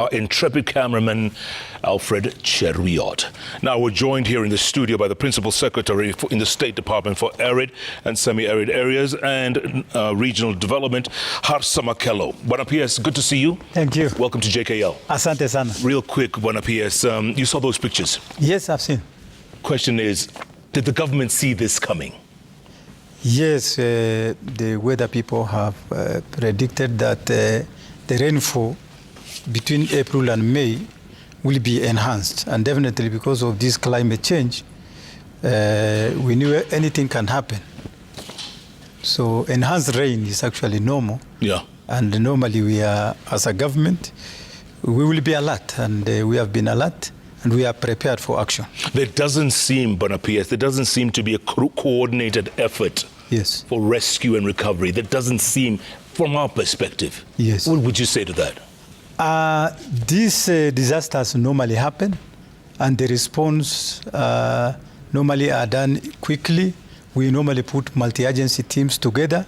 Our intrepid cameraman, Alfred Cheruiyot. Now, we're joined here in the studio by the Principal Secretary in the State Department for Arid and Semi-Arid Areas and Regional Development, Harsa Makelo. Bwana PS, good to see you. Thank you. Welcome to JKL. Asante sana. Real quick, Bwana PS, you saw those pictures? Yes, I've seen. Question is, did the government see this coming? Yes, the weather people have predicted that the rainfall between April and May will be enhanced, and definitely because of this climate change, we knew anything can happen. So enhanced rain is actually normal. Yeah. And normally we are, as a government, we will be alert, and we have been alert, and we are prepared for action. There doesn't seem, Bwana PS, there doesn't seem to be a coordinated effort for rescue and recovery. That doesn't seem, from our perspective. Yes. What would you say to that? These disasters normally happen, and the response normally are done quickly. We normally put multi-agency teams together.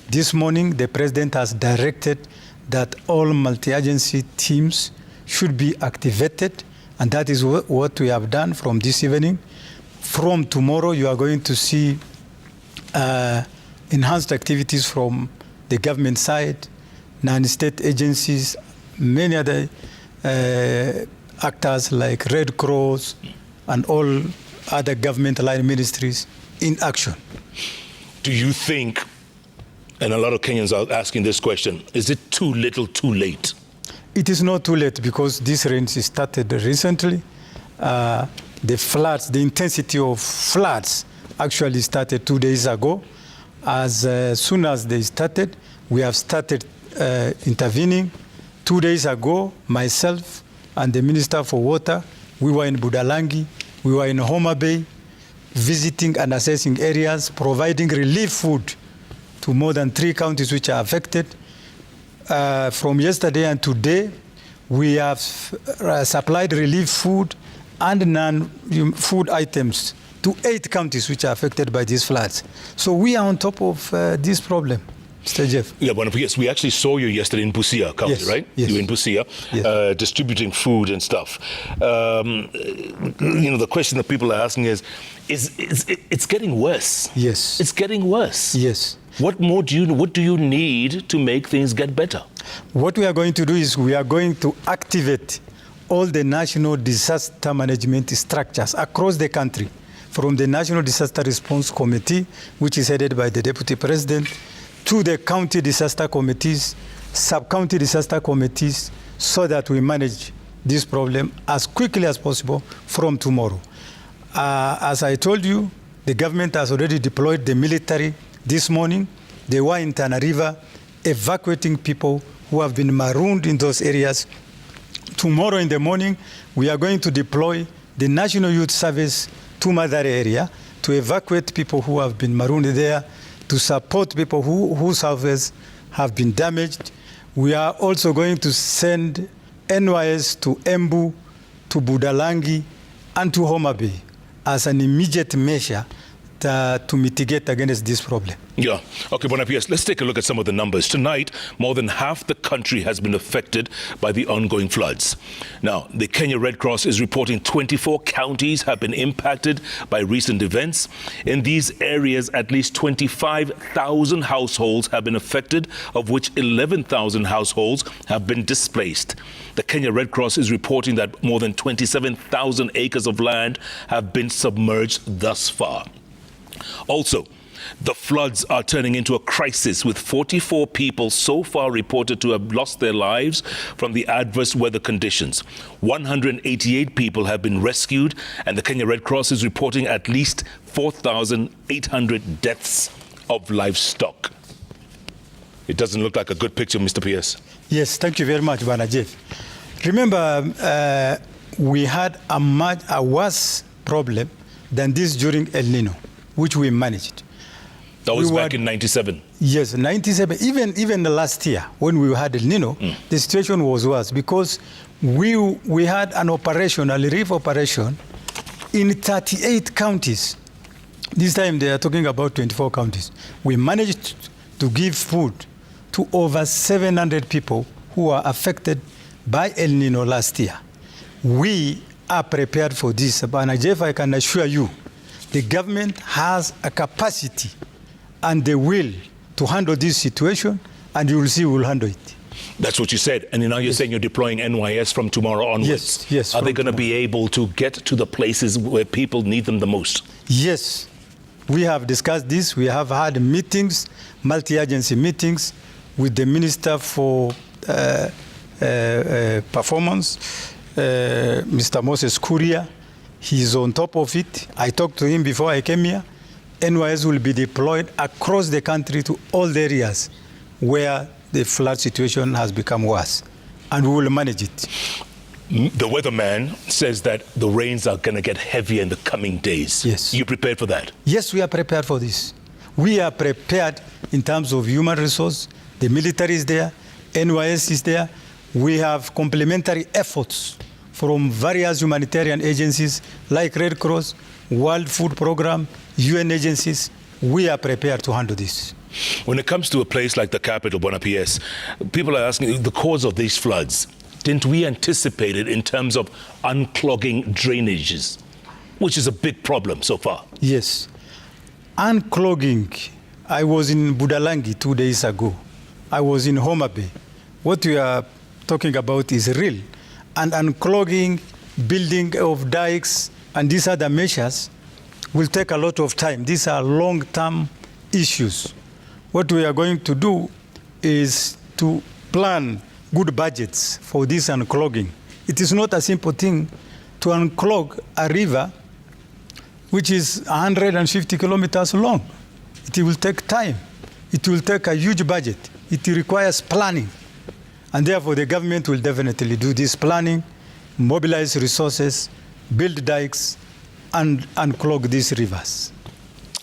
This morning, the President has directed that all multi-agency teams should be activated, and that is what we have done from this evening. From tomorrow, you are going to see enhanced activities from the government side, non-state agencies, many other actors like Red Cross and all other government line ministries in action. Do you think, and a lot of Kenyans are asking this question, is it too little, too late? It is not too late, because this rain started recently. The floods, the intensity of floods actually started 2 days ago. As soon as they started, we have started intervening. 2 days ago, myself and the Minister for Water, we were in Budalangi, we were in Homa Bay, visiting and assessing areas, providing relief food to more than 3 counties which are affected. From yesterday and today, we have supplied relief food and non-food items to 8 counties which are affected by these floods. So we are on top of this problem. Mr. Jeff. Yeah, but yes, we actually saw you yesterday in Busia County, right? Yes. You were in Busia, distributing food and stuff. You know, the question that people are asking is it's getting worse. Yes. It's getting worse. Yes. What do you need to make things get better? What we are going to do is we are going to activate all the national disaster management structures across the country, from the National Disaster Response Committee, which is headed by the Deputy President, to the county disaster committees, sub-county disaster committees, so that we manage this problem as quickly as possible from tomorrow. As I told you, the government has already deployed the military this morning. They were in Tana River evacuating people who have been marooned in those areas. Tomorrow in the morning, we are going to deploy the National Youth Service to Madare area to evacuate people who have been marooned there, to support people whose houses have been damaged. We are also going to send NYS to Embu, to Budalangi, and to Homa Bay as an immediate measure to mitigate against this problem. Yeah. Okay, Bwana PS, let's take a look at some of the numbers. Tonight, more than half the country has been affected by the ongoing floods. Now, the Kenya Red Cross is reporting 24 counties have been impacted by recent events. In these areas, at least 25,000 households have been affected, of which 11,000 households have been displaced. The Kenya Red Cross is reporting that more than 27,000 acres of land have been submerged thus far. Also, the floods are turning into a crisis, with 44 people so far reported to have lost their lives from the adverse weather conditions. 188 people have been rescued, and the Kenya Red Cross is reporting at least 4,800 deaths of livestock. It doesn't look like a good picture, Mr. PS. Yes, thank you very much, Bwana Jeff. Remember, we had a worse problem than this during El Nino, which we managed. That was back in 97. Yes, 97. Even the last year, when we had El Nino, the situation was worse, because we had an operation, a relief operation, in 38 counties. This time they are talking about 24 counties. We managed to give food to over 700 people who are affected by El Nino last year. We are prepared for this. But Jeff, I can assure you, the government has a capacity and the will to handle this situation, and you will see we will handle it. That's what you said. And now you're saying you're deploying NYS from tomorrow onwards. Yes. Are they going to be able to get to the places where people need them the most? Yes. We have discussed this. We have had meetings, multi-agency meetings with the Minister for Performance, Mr. Moses Kuria. He's on top of it. I talked to him before I came here. NYS will be deployed across the country to all the areas where the flood situation has become worse, and we will manage it. The weatherman says that the rains are going to get heavier in the coming days. Yes. You prepared for that? Yes, we are prepared for this. We are prepared in terms of human resource. The military is there, NYS is there. We have complementary efforts from various humanitarian agencies like Red Cross, World Food Program, UN agencies. We are prepared to handle this. When it comes to a place like the capital, Buenos Aires, people are asking the cause of these floods. Didn't we anticipate it in terms of unclogging drainages, which is a big problem so far? Yes. Unclogging. I was in Budalangi 2 days ago. I was in Homa Bay. What we are talking about is real. And unclogging, building of dikes, and these other measures will take a lot of time. These are long-term issues. What we are going to do is to plan good budgets for this unclogging. It is not a simple thing to unclog a river which is 150 kilometers long. It will take time. It will take a huge budget. It requires planning. And therefore, the government will definitely do this planning, mobilize resources, build dikes, and unclog these rivers.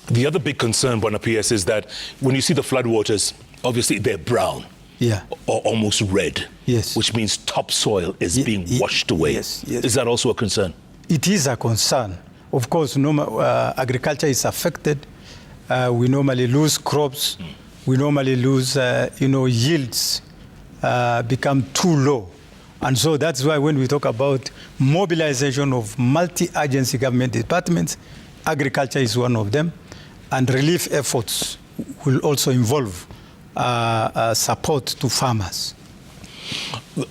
The other big concern, Buenos Aires, is that when you see the floodwaters, obviously they're brown. Yeah. Or almost red. Yes. Which means topsoil is being washed away. Yes. Is that also a concern? It is a concern. Of course, agriculture is affected. We normally lose crops. We normally lose, yields become too low. And so that's why when we talk about mobilization of multi-agency government departments, agriculture is one of them. And relief efforts will also involve support to farmers.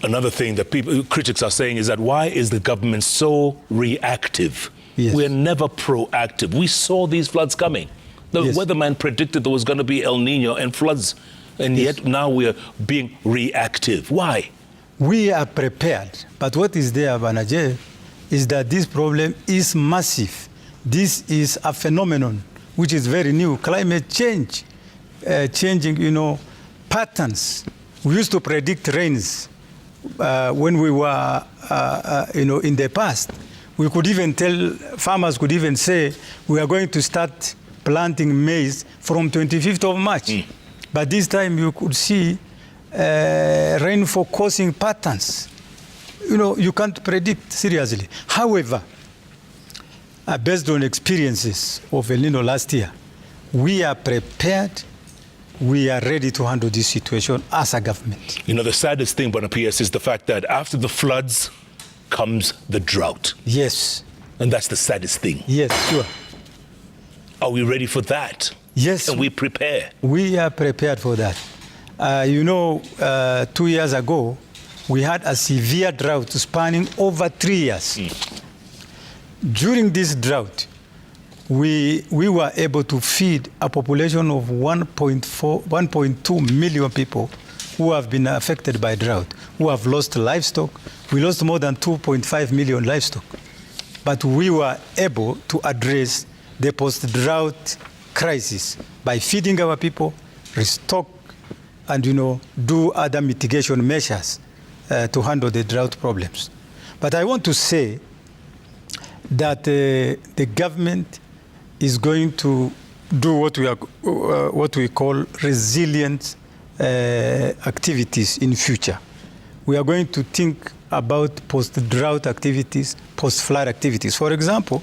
Another thing that critics are saying is that why is the government so reactive? Yes. We're never proactive. We saw these floods coming. The weatherman predicted there was going to be El Nino and floods, and yet now we're being reactive. Why? We are prepared, but what is there, Banaje, is that this problem is massive. This is a phenomenon which is very new. Climate change, changing, patterns. We used to predict rains when we were, in the past. We could even farmers could even say, we are going to start planting maize from 25th of March. But this time you could see rainfall causing patterns. You can't predict seriously. However, based on experiences of El Nino last year, we are prepared, we are ready to handle this situation as a government. The saddest thing, Buenos Aires, is the fact that after the floods comes the drought. Yes. And that's the saddest thing. Yes, sure. Are we ready for that? Yes. Can we prepare? We are prepared for that. 2 years ago, we had a severe drought spanning over 3 years. During this drought, we were able to feed a population of 1.2 million people who have been affected by drought, who have lost livestock. We lost more than 2.5 million livestock. But we were able to address the post-drought crisis by feeding our people, restock, and do other mitigation measures to handle the drought problems. But I want to say that the government is going to do what we call resilient activities in future. We are going to think about post-drought activities, post-flood activities. For example,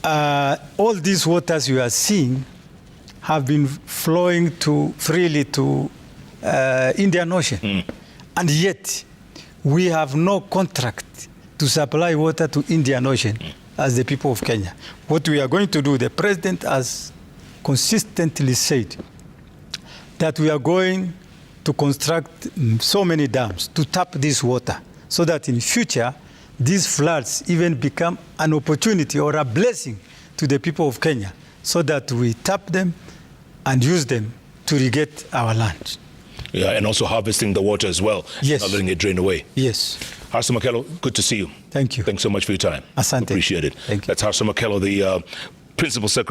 all these waters you are seeing have been flowing freely to Indian Ocean. And yet, we have no contract to supply water to Indian Ocean as the people of Kenya. What we are going to do, the president has consistently said that we are going to construct so many dams to tap this water so that in future these floods even become an opportunity or a blessing to the people of Kenya, so that we tap them and use them to irrigate our land. Yeah, and also harvesting the water as well, yes, not letting it drain away. Yes. Harrison Makelo, good to see you. Thank you. Thanks so much for your time. Asante. Appreciate it. Thank you. That's Harrison Makelo, the Principal Secretary.